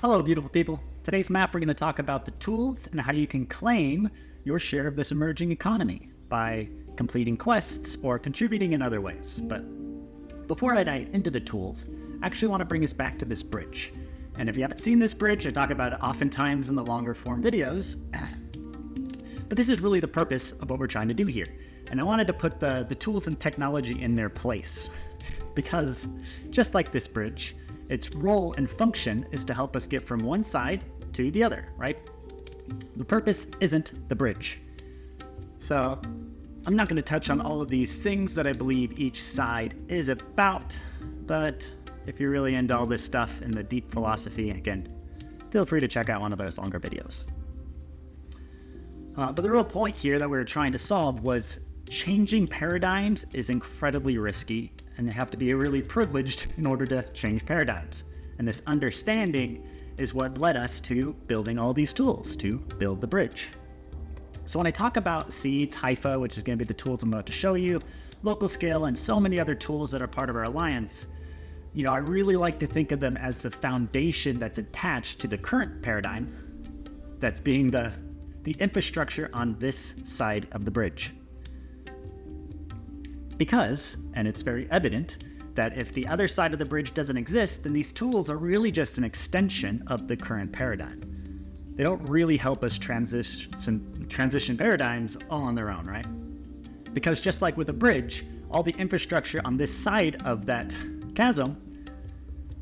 Hello, beautiful people. Today's map, we're going to talk about the tools and how you can claim your share of this emerging economy by completing quests or contributing in other ways. But before I dive into the tools, I actually want to bring us back to this bridge. And if you haven't seen this bridge, I talk about it oftentimes in the longer form videos. But this is really the purpose of what we're trying to do here. And I wanted to put the tools and technology in their place. Because just like this bridge, its role and function is to help us get from one side to the other, right? The purpose isn't the bridge. So I'm not going to touch on all of these things that I believe each side is about, but if you're really into all this stuff and the deep philosophy, again, feel free to check out one of those longer videos. But the real point here that we were trying to solve was changing paradigms is incredibly risky, and you have to be really privileged in order to change paradigms. And this understanding is what led us to building all these tools to build the bridge. So when I talk about seeds, HYPHA, which is going to be the tools I'm about to show you, local scale, and so many other tools that are part of our alliance, I really like to think of them as the foundation that's attached to the current paradigm that's being the infrastructure on this side of the bridge. Because, and it's very evident, that if the other side of the bridge doesn't exist, then these tools are really just an extension of the current paradigm. They don't really help us transition paradigms all on their own, right? Because just like with a bridge, all the infrastructure on this side of that chasm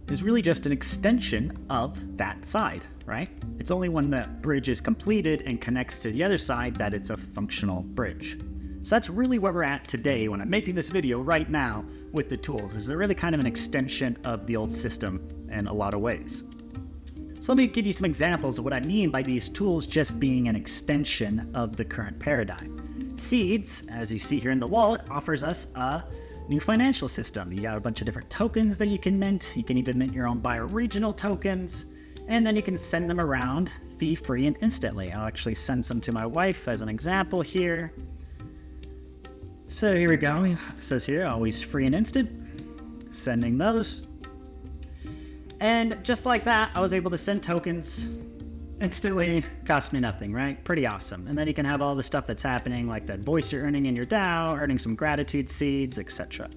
is really just an extension of that side, right? It's only when the bridge is completed and connects to the other side that it's a functional bridge. So that's really where we're at today when I'm making this video right now with the tools, is they're really kind of an extension of the old system in a lot of ways. So let me give you some examples of what I mean by these tools just being an extension of the current paradigm. Seeds, as you see here in the wallet, offers us a new financial system. You got a bunch of different tokens that you can mint. You can even mint your own bioregional tokens, and then you can send them around fee-free and instantly. I'll actually send some to my wife as an example here. So here we go. It says here, always free and instant. Sending those. And just like that, I was able to send tokens instantly. Cost me nothing, right? Pretty awesome. And then you can have all the stuff that's happening, like that voice you're earning in your DAO, earning some gratitude seeds, etc.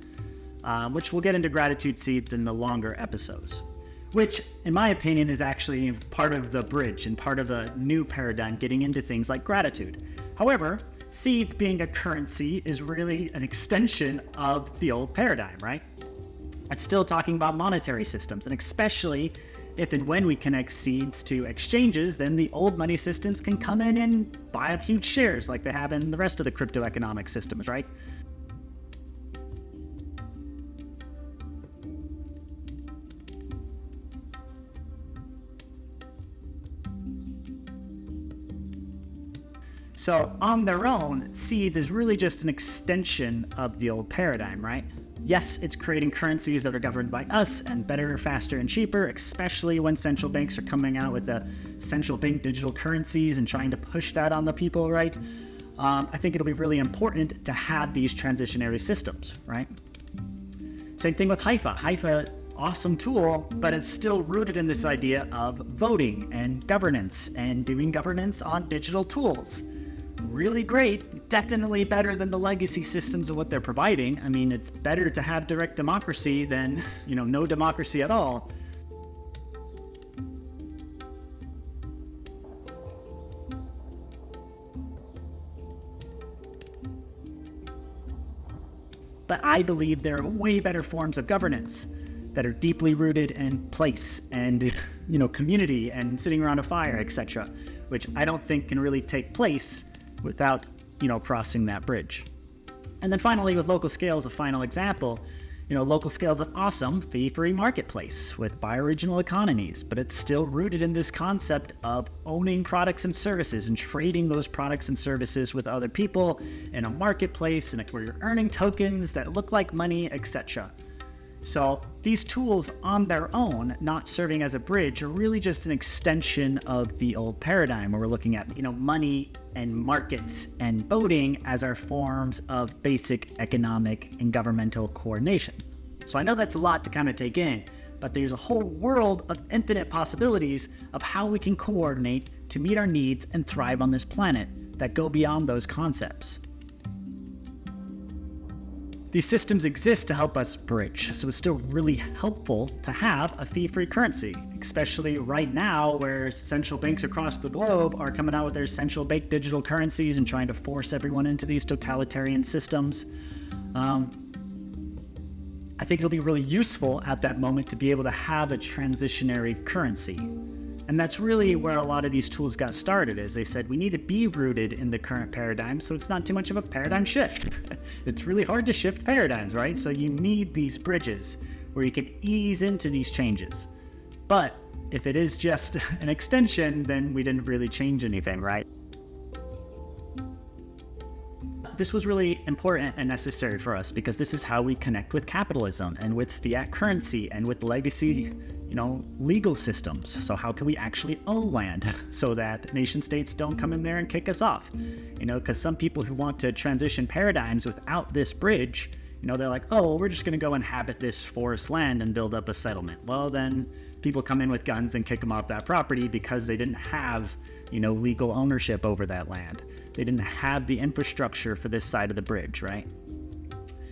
Which we'll get into gratitude seeds in the longer episodes. Which, in my opinion, is actually part of the bridge and part of a new paradigm getting into things like gratitude. However, seeds being a currency is really an extension of the old paradigm, right? It's still talking about monetary systems, and especially if and when we connect seeds to exchanges, then the old money systems can come in and buy up huge shares like they have in the rest of the crypto economic systems, right? So on their own, seeds is really just an extension of the old paradigm, right? Yes, it's creating currencies that are governed by us and better, faster, and cheaper, especially when central banks are coming out with the central bank digital currencies and trying to push that on the people, right? I think it'll be really important to have these transitionary systems, right? Same thing with HYPHA. HYPHA, awesome tool, but it's still rooted in this idea of voting and governance and doing governance on digital tools. Really great, definitely better than the legacy systems of what they're providing. I mean, it's better to have direct democracy than, no democracy at all. But I believe there are way better forms of governance that are deeply rooted in place and, community and sitting around a fire, etc., which I don't think can really take place without, crossing that bridge. And then finally, with local scale as a final example, local scale is an awesome fee-free marketplace with bioregional economies, but it's still rooted in this concept of owning products and services and trading those products and services with other people in a marketplace and where you're earning tokens that look like money, etc. So these tools on their own, not serving as a bridge, are really just an extension of the old paradigm where we're looking at, money and markets and voting as our forms of basic economic and governmental coordination. So I know that's a lot to kind of take in, but there's a whole world of infinite possibilities of how we can coordinate to meet our needs and thrive on this planet that go beyond those concepts. These systems exist to help us bridge, so it's still really helpful to have a fee-free currency, especially right now where central banks across the globe are coming out with their central bank digital currencies and trying to force everyone into these totalitarian systems. I think it'll be really useful at that moment to be able to have a transitionary currency. And that's really where a lot of these tools got started, is they said we need to be rooted in the current paradigm so it's not too much of a paradigm shift. It's really hard to shift paradigms, right? So you need these bridges where you can ease into these changes. But if it is just an extension, then we didn't really change anything, right? This was really important and necessary for us because this is how we connect with capitalism and with fiat currency and with legacy, legal systems. So how can we actually own land so that nation states don't come in there and kick us off? Because some people who want to transition paradigms without this bridge, they're like, oh, well, we're just going to go inhabit this forest land and build up a settlement. Well, then people come in with guns and kick them off that property because they didn't have, legal ownership over that land. They didn't have the infrastructure for this side of the bridge, right?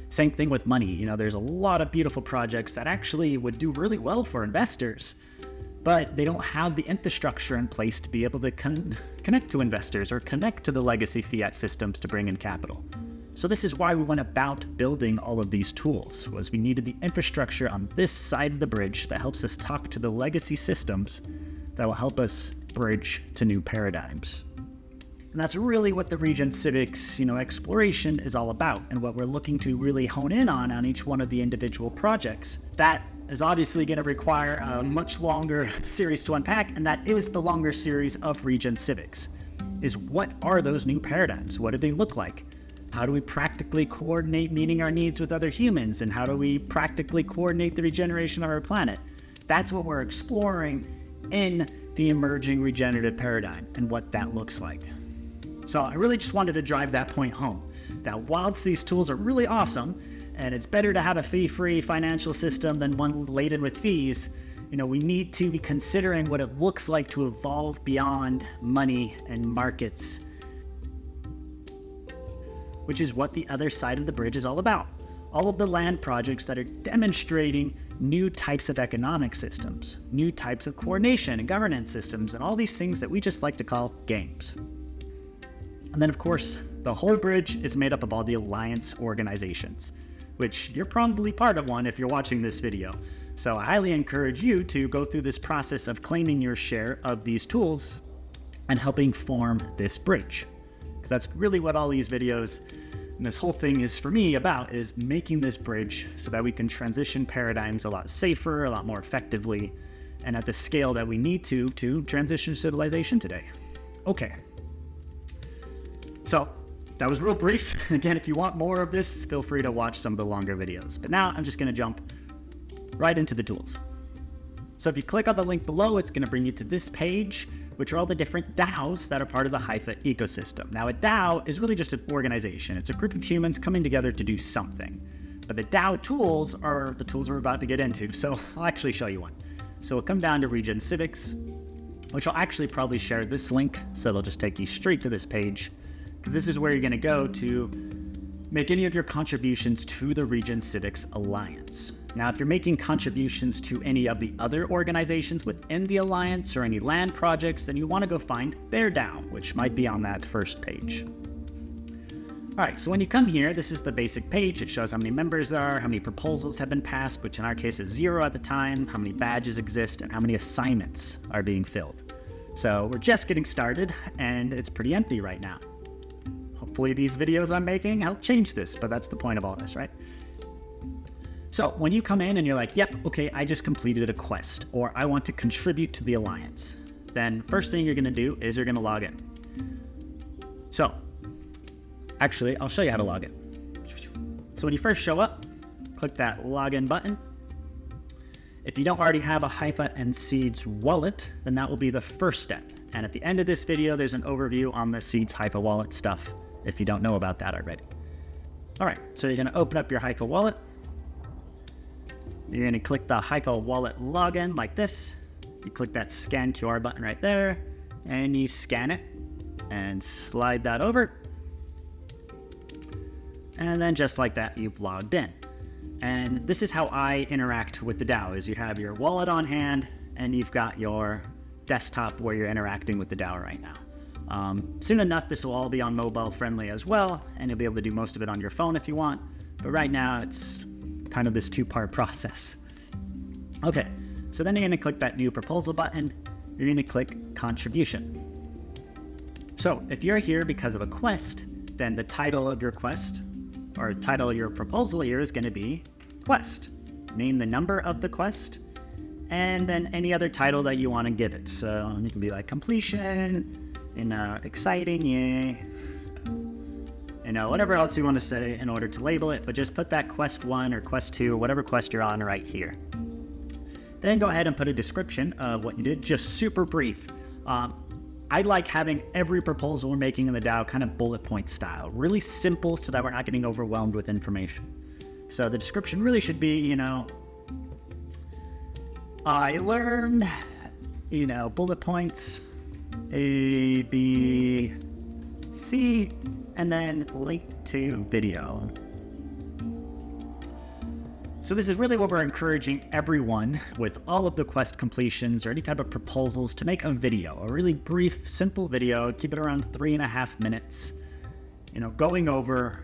Same thing with money. There's a lot of beautiful projects that actually would do really well for investors, but they don't have the infrastructure in place to be able to connect to investors or connect to the legacy fiat systems to bring in capital. So this is why we went about building all of these tools, was we needed the infrastructure on this side of the bridge that helps us talk to the legacy systems that will help us bridge to new paradigms. And that's really what the ReGen Civics, exploration is all about, and what we're looking to really hone in on each one of the individual projects. That is obviously going to require a much longer series to unpack, and that is the longer series of ReGen Civics, is what are those new paradigms? What do they look like? How do we practically coordinate meeting our needs with other humans? And how do we practically coordinate the regeneration of our planet? That's what we're exploring in the emerging regenerative paradigm and what that looks like. So I really just wanted to drive that point home, that whilst these tools are really awesome, and it's better to have a fee-free financial system than one laden with fees, we need to be considering what it looks like to evolve beyond money and markets, which is what the other side of the bridge is all about. All of the land projects that are demonstrating new types of economic systems, new types of coordination and governance systems, and all these things that we just like to call games. And then, of course, the whole bridge is made up of all the alliance organizations, which you're probably part of one if you're watching this video. So I highly encourage you to go through this process of claiming your share of these tools and helping form this bridge. Because that's really what all these videos and this whole thing is for me about, is making this bridge so that we can transition paradigms a lot safer, a lot more effectively, and at the scale that we need to transition civilization today. Okay. So that was real brief. Again, if you want more of this, feel free to watch some of the longer videos. But now I'm just going to jump right into the tools. So if you click on the link below, it's going to bring you to this page, which are all the different DAOs that are part of the HYPHA ecosystem. Now, a DAO is really just an organization. It's a group of humans coming together to do something. But the DAO tools are the tools we're about to get into, so I'll actually show you one. So we'll come down to ReGen Civics, which I'll actually probably share this link, so they'll just take you straight to this page, because this is where you're going to go to make any of your contributions to the ReGen Civics Alliance. Now, if you're making contributions to any of the other organizations within the Alliance or any land projects, then you want to go find their DAO, which might be on that first page. All right, so when you come here, this is the basic page. It shows how many members there are, how many proposals have been passed, which in our case is 0 at the time, how many badges exist, and how many assignments are being filled. So we're just getting started, and it's pretty empty right now. Hopefully these videos I'm making help change this, but that's the point of all this, right? So when you come in and you're like, yep, okay, I just completed a quest, or I want to contribute to the Alliance, then first thing you're going to do is you're going to log in. So actually, I'll show you how to log in. So when you first show up, click that login button. If you don't already have a HYPHA and Seeds wallet, then that will be the first step. And at the end of this video, there's an overview on the Seeds HYPHA wallet stuff, if you don't know about that already. All right, so you're going to open up your HYPHA wallet. You're going to click the HYPHA wallet login like this. You click that scan QR button right there, and you scan it and slide that over. And then just like that, you've logged in. And this is how I interact with the DAO, is you have your wallet on hand and you've got your desktop where you're interacting with the DAO right now. Soon enough, this will all be on mobile friendly as well, and you'll be able to do most of it on your phone if you want. But right now, it's kind of this two-part process. Okay, so then you're going to click that new proposal button. You're going to click contribution. So if you're here because of a quest, then the title of your quest or title of your proposal here is going to be quest. Name the number of the quest, and then any other title that you want to give it. So you can be like completion, exciting, yay, whatever else you want to say in order to label it, but just put that quest 1 or quest 2 or whatever quest you're on right here. Then go ahead and put a description of what you did, just super brief. I like having every proposal we're making in the DAO kind of bullet point style, really simple so that we're not getting overwhelmed with information. So the description really should be, I learned, bullet points, A, B, C, and then link to video. So this is really what we're encouraging everyone with all of the quest completions or any type of proposals to make a video, a really brief, simple video, keep it around 3.5 minutes, going over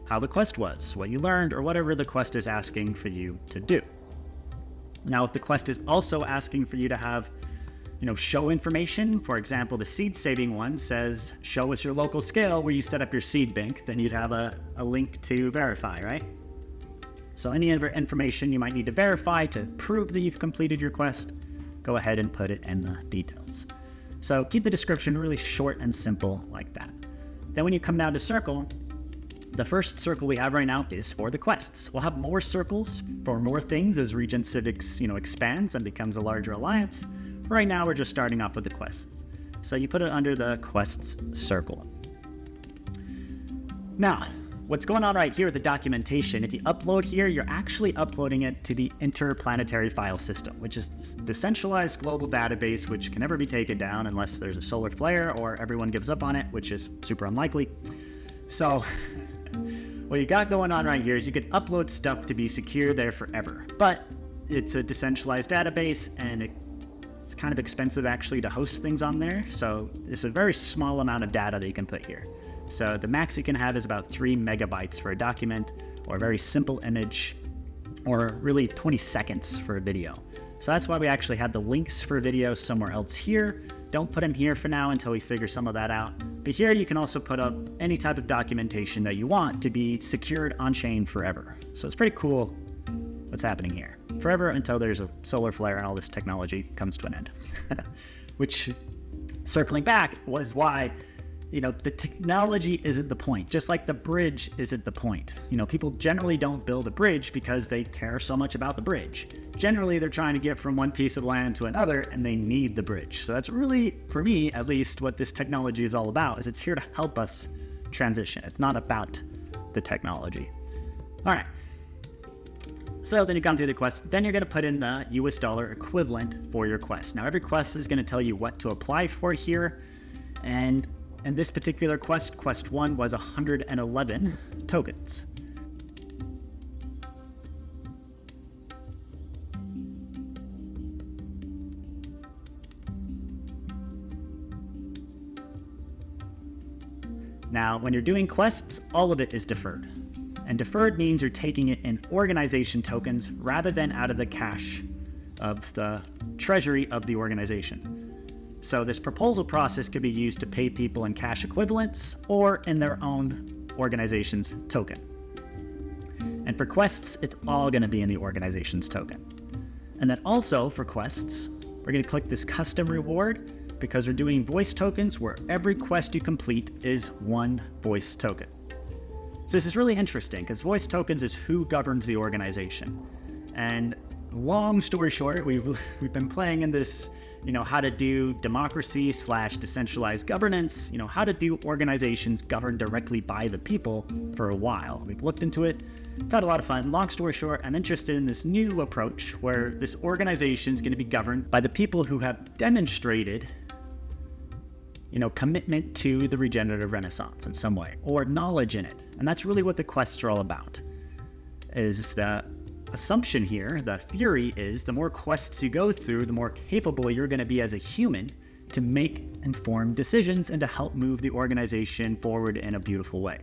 how the quest was, what you learned, or whatever the quest is asking for you to do. Now, if the quest is also asking for you to have, show information, for example, the seed saving one says, show us your local scale where you set up your seed bank, then you'd have a link to verify, right? So any information you might need to verify to prove that you've completed your quest, go ahead and put it in the details. So keep the description really short and simple like that. Then when you come down to circle, the first circle we have right now is for the quests. We'll have more circles for more things as ReGen Civics, expands and becomes a larger alliance. Right now, we're just starting off with the quests. So you put it under the quests circle. Now, what's going on right here with the documentation, if you upload here, you're actually uploading it to the interplanetary file system, which is this decentralized global database which can never be taken down unless there's a solar flare or everyone gives up on it, which is super unlikely. So what you got going on right here is you could upload stuff to be secure there forever, but it's a decentralized database and it's kind of expensive actually to host things on there. So it's a very small amount of data that you can put here. So the max you can have is about 3 megabytes for a document, or a very simple image, or really 20 seconds for a video. So that's why we actually have the links for videos somewhere else here. Don't put them here for now until we figure some of that out. But here you can also put up any type of documentation that you want to be secured on-chain forever. So it's pretty cool what's happening here. Forever until there's a solar flare and all this technology comes to an end. Which, circling back, was why the technology isn't the point, just like the bridge isn't the point. People generally don't build a bridge because they care so much about the bridge. Generally, they're trying to get from one piece of land to another and they need the bridge. So that's really, for me at least, what this technology is all about, is it's here to help us transition. It's not about the technology. All right. So then you come through the quest, then you're going to put in the US dollar equivalent for your quest. Now every quest is going to tell you what to apply for here, and in this particular quest, quest 1 was 111 tokens. Now, when you're doing quests, all of it is deferred. And deferred means you're taking it in organization tokens rather than out of the cash of the treasury of the organization. So this proposal process could be used to pay people in cash equivalents or in their own organization's token. And for quests, it's all going to be in the organization's token. And then also for quests, we're going to click this custom reward because we're doing voice tokens where every quest you complete is 1 voice token. So this is really interesting because voice tokens is who governs the organization. And long story short, we've been playing in this how to do democracy / decentralized governance, how to do organizations governed directly by the people for a while. We've looked into it, had a lot of fun. Long story short, I'm interested in this new approach where this organization is going to be governed by the people who have demonstrated commitment to the regenerative renaissance in some way, or knowledge in it. And that's really what the quests are all about. Is the assumption here, the theory is the more quests you go through, the more capable you're going to be as a human to make informed decisions and to help move the organization forward in a beautiful way.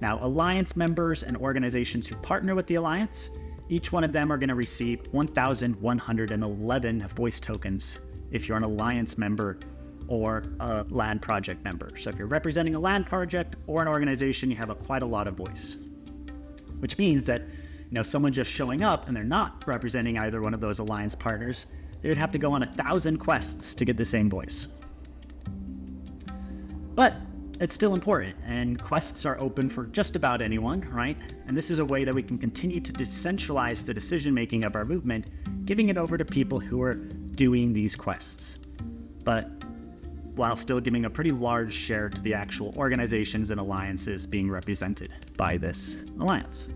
Now, Alliance members and organizations who partner with the Alliance, each one of them are going to receive 1,111 voice tokens if you're an Alliance member or a land project member. So if you're representing a land project or an organization, you have quite a lot of voice, which means that someone just showing up and they're not representing either one of those alliance partners, they would have to go on 1,000 quests to get the same voice. But it's still important, and quests are open for just about anyone, right? And this is a way that we can continue to decentralize the decision-making of our movement, giving it over to people who are doing these quests, but while still giving a pretty large share to the actual organizations and alliances being represented by this alliance.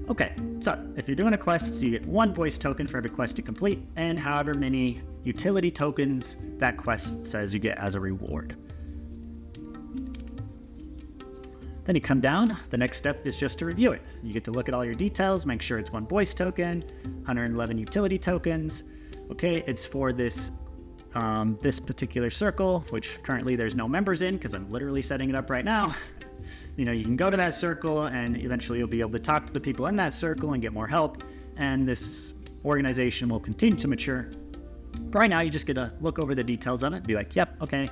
Okay, so if you're doing a quest, you get 1 voice token for every quest you complete, and however many utility tokens that quest says you get as a reward. Then you come down, the next step is just to review it. You get to look at all your details, make sure it's 1 voice token, 111 utility tokens. Okay, it's for this particular circle, which currently there's no members in because I'm literally setting it up right now. You can go to that circle and eventually you'll be able to talk to the people in that circle and get more help, and this organization will continue to mature. But right now you just get to look over the details on it, be like, yep, okay,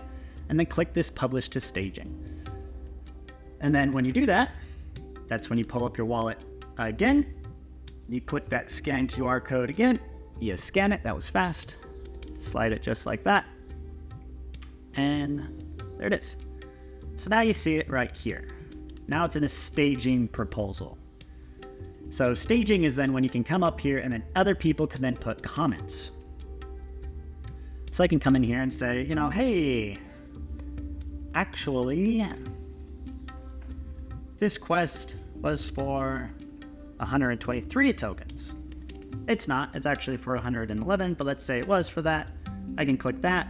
and then click this publish to staging. And then when you do that, that's when you pull up your wallet again. You click that scan QR code again, you scan it, that was fast, slide it just like that, and there it is. So now you see it right here. Now it's in a staging proposal. So staging is then when you can come up here and then other people can then put comments. So I can come in here and say, hey, actually, this quest was for 123 tokens. It's not, it's actually for 111, but let's say it was for that. I can click that.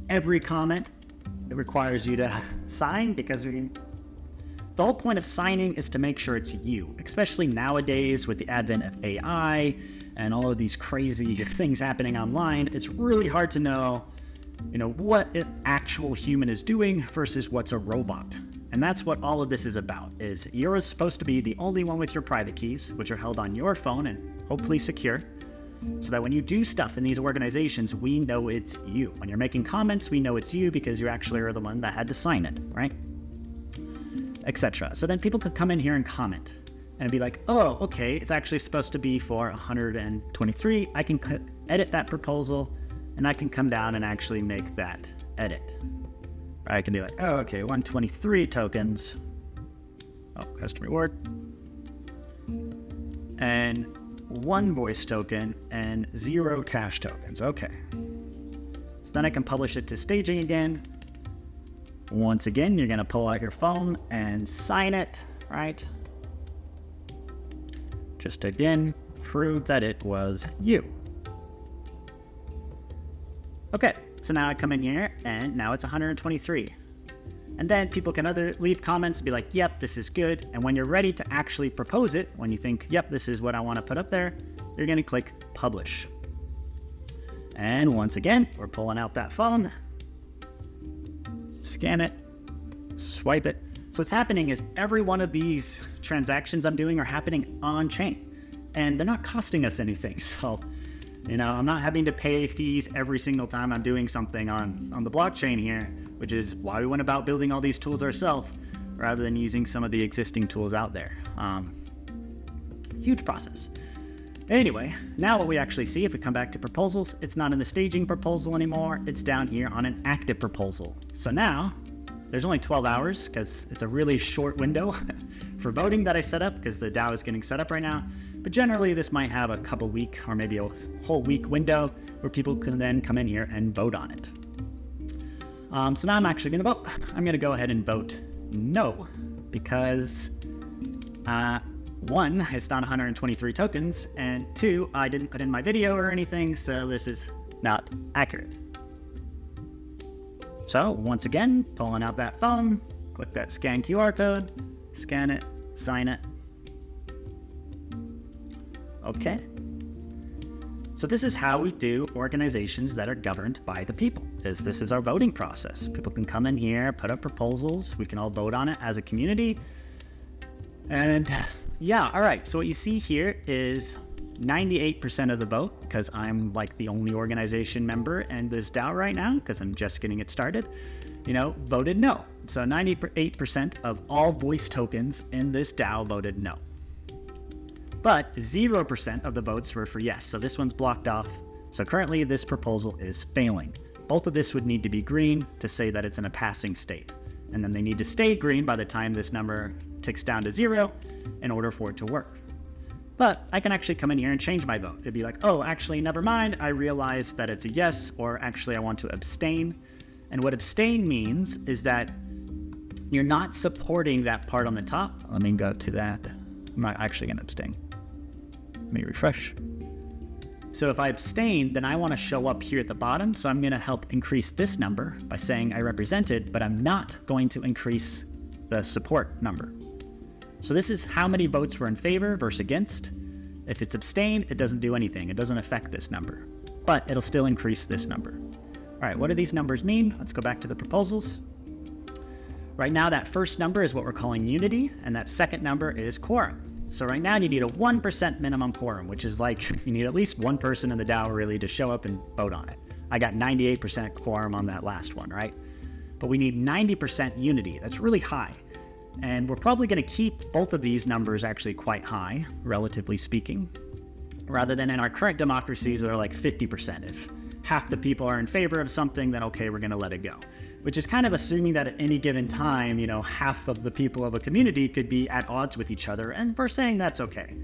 Every comment, it requires you to sign because the whole point of signing is to make sure it's you, especially nowadays with the advent of AI and all of these crazy things happening online. It's really hard to know, what an actual human is doing versus what's a robot. And that's what all of this is about, is you're supposed to be the only one with your private keys, which are held on your phone and hopefully secure, so that when you do stuff in these organizations, we know it's you. When you're making comments, we know it's you because you actually are the one that had to sign it, right? Etc. So then people could come in here and comment and be like, oh, okay, it's actually supposed to be for 123. I can edit that proposal and I can come down and actually make that edit. I can be like, oh, okay, 123 tokens. Oh, custom reward. And 1 voice token and 0 cash tokens. Okay. So then I can publish it to staging again. Once again, you're going to pull out your phone and sign it, right? Just again, prove that it was you. Okay, so now I come in here and now it's 123. And then people can leave comments and be like, yep, this is good. And when you're ready to actually propose it, when you think, yep, this is what I want to put up there, you're going to click publish. And once again, we're pulling out that phone, scan it, swipe it. So what's happening is every one of these transactions I'm doing are happening on chain and they're not costing us anything. So, I'm not having to pay fees every single time I'm doing something on the blockchain here, which is why we went about building all these tools ourselves rather than using some of the existing tools out there. Huge process. Anyway, now what we actually see, if we come back to proposals, it's not in the staging proposal anymore. It's down here on an active proposal. So now there's only 12 hours because it's a really short window for voting that I set up because the DAO is getting set up right now. but generally this might have a couple week or maybe a whole week window where people can then come in here and vote on it. So now I'm actually going to vote. I'm going to go ahead and vote no, because 1, it's not 123 tokens, and 2, I didn't put in my video or anything, so this is not accurate. So once again, pulling out that phone, click that scan QR code, scan it, sign it. Okay. So this is how we do organizations that are governed by the people. This is our voting process. People can come in here, put up proposals. We can all vote on it as a community. And yeah, all right. So what you see here is 98% of the vote, because I'm like the only organization member in this DAO right now, because I'm just getting it started, voted no. So 98% of all voice tokens in this DAO voted no. But 0% of the votes were for yes. So this one's blocked off. So currently this proposal is failing. Both of this would need to be green to say that it's in a passing state. And then they need to stay green by the time this number ticks down to 0 in order for it to work. But I can actually come in here and change my vote. It'd be like, oh, actually, never mind. I realize that it's a yes, or actually I want to abstain. And what abstain means is that you're not supporting that part on the top. Let me go to that. I'm not actually going to abstain. Let me refresh. So if I abstain, then I want to show up here at the bottom. So I'm going to help increase this number by saying I represent it, but I'm not going to increase the support number. So this is how many votes were in favor versus against. If it's abstained, it doesn't do anything. It doesn't affect this number, but it'll still increase this number. All right, what do these numbers mean? Let's go back to the proposals. Right now, that first number is what we're calling unity, and that second number is quorum. So right now you need a 1% minimum quorum, which is like you need at least one person in the DAO really to show up and vote on it. I got 98% quorum on that last one, right? But we need 90% unity. That's really high. And we're probably going to keep both of these numbers actually quite high, relatively speaking, rather than in our current democracies that are like 50%. If half the people are in favor of something, then okay, we're going to let it go. Which is kind of assuming that at any given time, half of the people of a community could be at odds with each other, and we're saying that's okay.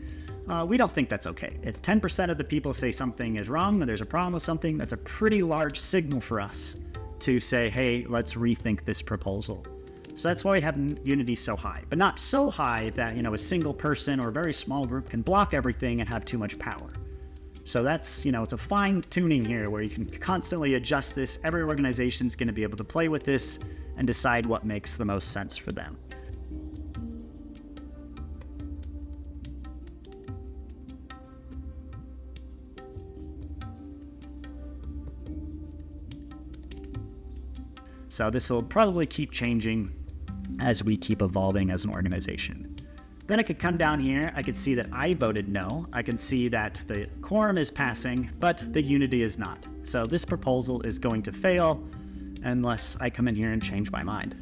We don't think that's okay. If 10% of the people say something is wrong or there's a problem with something, that's a pretty large signal for us to say, hey, let's rethink this proposal. So that's why we have unity so high, but not so high that, a single person or a very small group can block everything and have too much power. So that's, it's a fine tuning here where you can constantly adjust this. Every organization's going to be able to play with this and decide what makes the most sense for them. So this will probably keep changing as we keep evolving as an organization. Then I could come down here, I could see that I voted no. I can see that the quorum is passing, but the unity is not. So this proposal is going to fail unless I come in here and change my mind.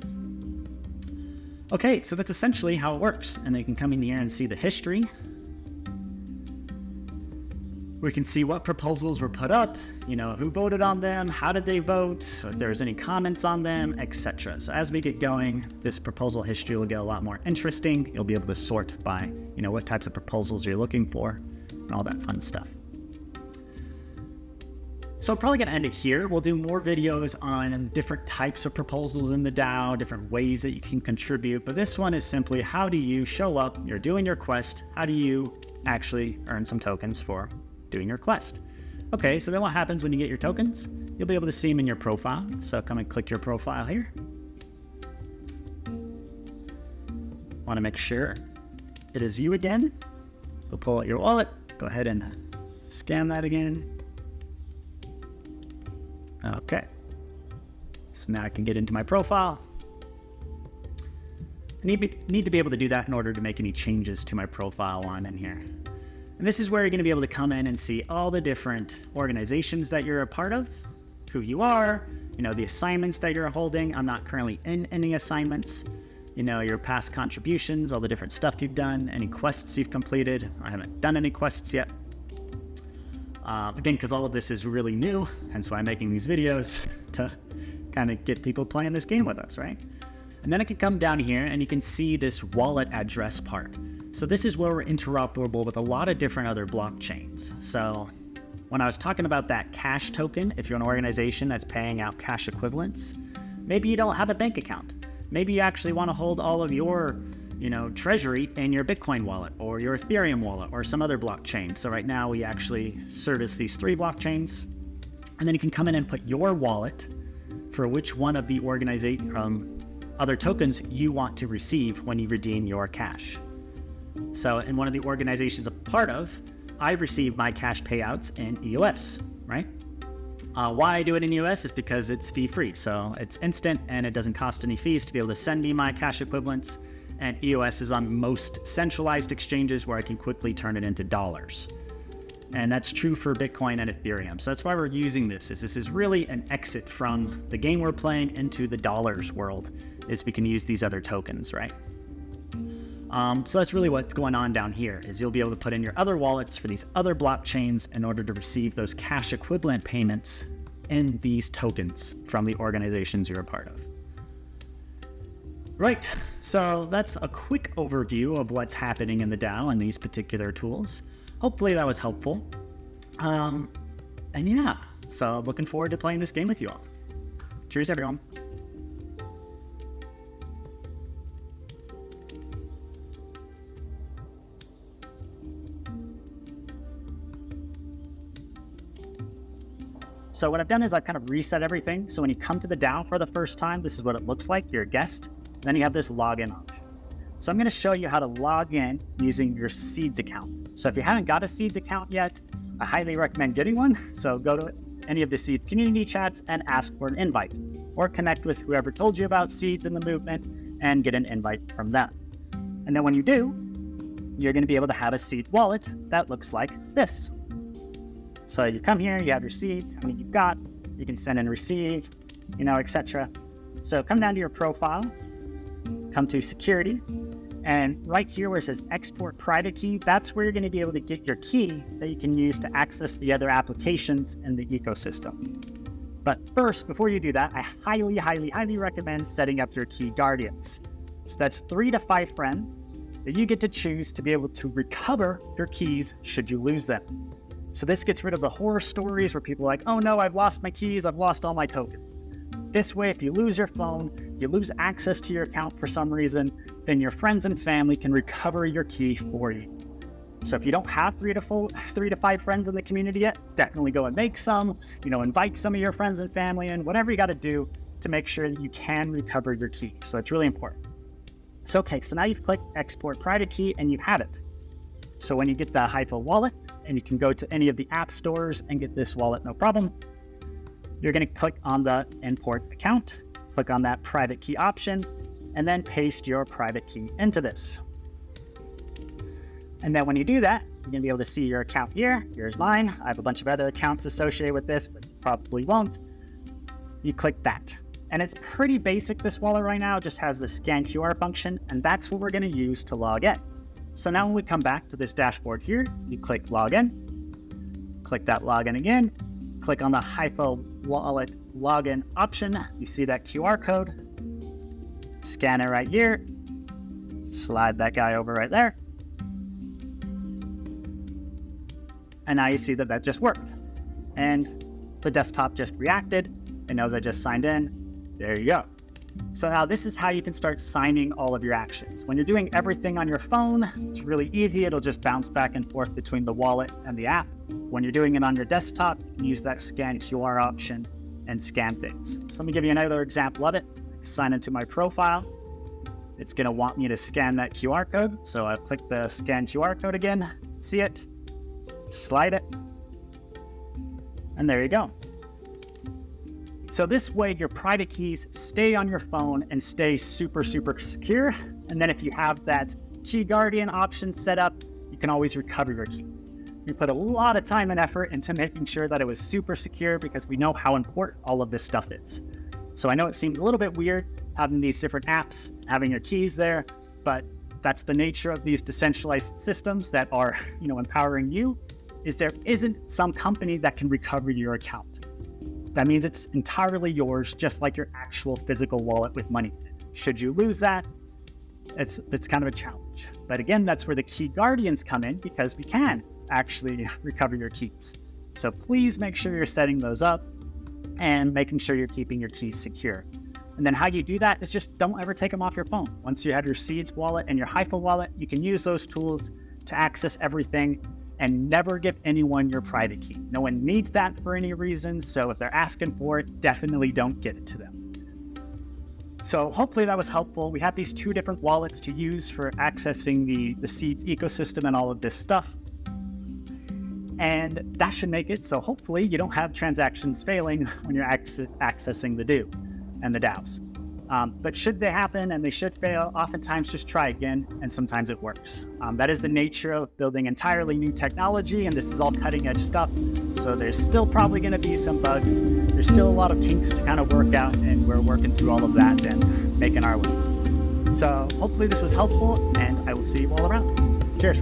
Okay, so that's essentially how it works. And they can come in here and see the history. We can see what proposals were put up, who voted on them, how did they vote, if there's any comments on them, etc. So as we get going, this proposal history will get a lot more interesting. You'll be able to sort by, what types of proposals you're looking for and all that fun stuff. So I'm probably going to end it here. We'll do more videos on different types of proposals in the DAO, different ways that you can contribute. But this one is simply, how do you show up, you're doing your quest, how do you actually earn some tokens for doing your quest? Okay, so then what happens when you get your tokens? You'll be able to see them in your profile. So come and click your profile here. Want to make sure it is you again. We'll pull out your wallet. Go ahead and scan that again. Okay. So now I can get into my profile. I need to be able to do that in order to make any changes to my profile while I'm in here. And this is where you're going to be able to come in and see all the different organizations that you're a part of, who you are, the assignments that you're holding. I'm not currently in any assignments, your past contributions, all the different stuff you've done, any quests you've completed. I haven't done any quests yet. Again, because all of this is really new, hence why I'm making these videos to kind of get people playing this game with us, right? And then I can come down here and you can see this wallet address part. So this is where we're interoperable with a lot of different other blockchains. So when I was talking about that cash token, if you're an organization that's paying out cash equivalents, maybe you don't have a bank account. Maybe you actually want to hold all of your treasury in your Bitcoin wallet or your Ethereum wallet or some other blockchain. So right now we actually service these 3 blockchains, and then you can come in and put your wallet for which one of the other tokens you want to receive when you redeem your cash. So in one of the organizations I'm part of, I receive my cash payouts in EOS, right? Why I do it in EOS is because it's fee-free. So it's instant and it doesn't cost any fees to be able to send me my cash equivalents. And EOS is on most centralized exchanges where I can quickly turn it into dollars. And that's true for Bitcoin and Ethereum. So that's why we're using this. This is really an exit from the game we're playing into the dollars world, is we can use these other tokens, right? So that's really what's going on down here, is you'll be able to put in your other wallets for these other blockchains in order to receive those cash equivalent payments in these tokens from the organizations you're a part of. Right, so that's a quick overview of what's happening in the DAO and these particular tools. Hopefully that was helpful. And yeah, so looking forward to playing this game with you all. Cheers, everyone. So what I've done is I've kind of reset everything. So when you come to the DAO for the first time, this is what it looks like. You're a guest. Then you have this login option. So I'm going to show you how to log in using your Seeds account. So if you haven't got a Seeds account yet, I highly recommend getting one. So go to any of the Seeds community chats and ask for an invite, or connect with whoever told you about Seeds in the movement and get an invite from them. And then when you do, you're going to be able to have a Seed wallet that looks like this. So you come here, you have your Seeds, how many you've got, you can send and receive, etc. So come down to your profile, come to security, and right here where it says export private key, that's where you're going to be able to get your key that you can use to access the other applications in the ecosystem. But first, before you do that, I highly, highly, highly recommend setting up your key guardians. So that's 3 to 5 friends that you get to choose to be able to recover your keys should you lose them. So this gets rid of the horror stories where people are like, oh no, I've lost my keys, I've lost all my tokens. This way, if you lose your phone, you lose access to your account for some reason, then your friends and family can recover your key for you. So if you don't have 3 to 5 friends in the community yet, definitely go and make some, invite some of your friends and family in, whatever you got to do to make sure that you can recover your key. So it's really important. So, okay, so now you've clicked export private key and you've had it. So when you get the HYPHA wallet, and you can go to any of the app stores and get this wallet, no problem. You're going to click on the import account, click on that private key option, and then paste your private key into this. And then when you do that, you're going to be able to see your account here. Here's mine. I have a bunch of other accounts associated with this, but you probably won't. You click that. And it's pretty basic, this wallet right now. It just has the scan QR function, and that's what we're going to use to log in. So now when we come back to this dashboard here, you click login, click that login again, click on the HYPHA wallet login option. You see that QR code, scan it right here, slide that guy over right there. And now you see that that just worked. And the desktop just reacted. It knows I just signed in. There you go. So now this is how you can start signing all of your actions. When you're doing everything on your phone, it's really easy. It'll just bounce back and forth between the wallet and the app. When you're doing it on your desktop, you can use that scan QR option and scan things. So let me give you another example of it. Sign into my profile. It's going to want me to scan that QR code. So I click the scan QR code again, see it, slide it, and there you go. So this way your private keys stay on your phone and stay super, super secure. And then if you have that key guardian option set up, you can always recover your keys. We put a lot of time and effort into making sure that it was super secure because we know how important all of this stuff is. So I know it seems a little bit weird having these different apps, having your keys there, but that's the nature of these decentralized systems that are, empowering you, is there isn't some company that can recover your account. That means it's entirely yours, just like your actual physical wallet with money. Should you lose that, it's kind of a challenge. But again, that's where the key guardians come in, because we can actually recover your keys. So please make sure you're setting those up and making sure you're keeping your keys secure. And then how you do that is just don't ever take them off your phone. Once you have your Seeds wallet and your HYPHA wallet, you can use those tools to access everything, and never give anyone your private key. No one needs that for any reason, so if they're asking for it, definitely don't give it to them. So hopefully that was helpful. We have these 2 different wallets to use for accessing the Seeds ecosystem and all of this stuff. And that should make it so hopefully you don't have transactions failing when you're accessing the DAO and the DAOs. But should they happen, and they should fail, oftentimes just try again, and sometimes it works. That is the nature of building entirely new technology, and this is all cutting edge stuff. So there's still probably going to be some bugs. There's still a lot of kinks to kind of work out, and we're working through all of that and making our way. So hopefully this was helpful, and I will see you all around. Cheers.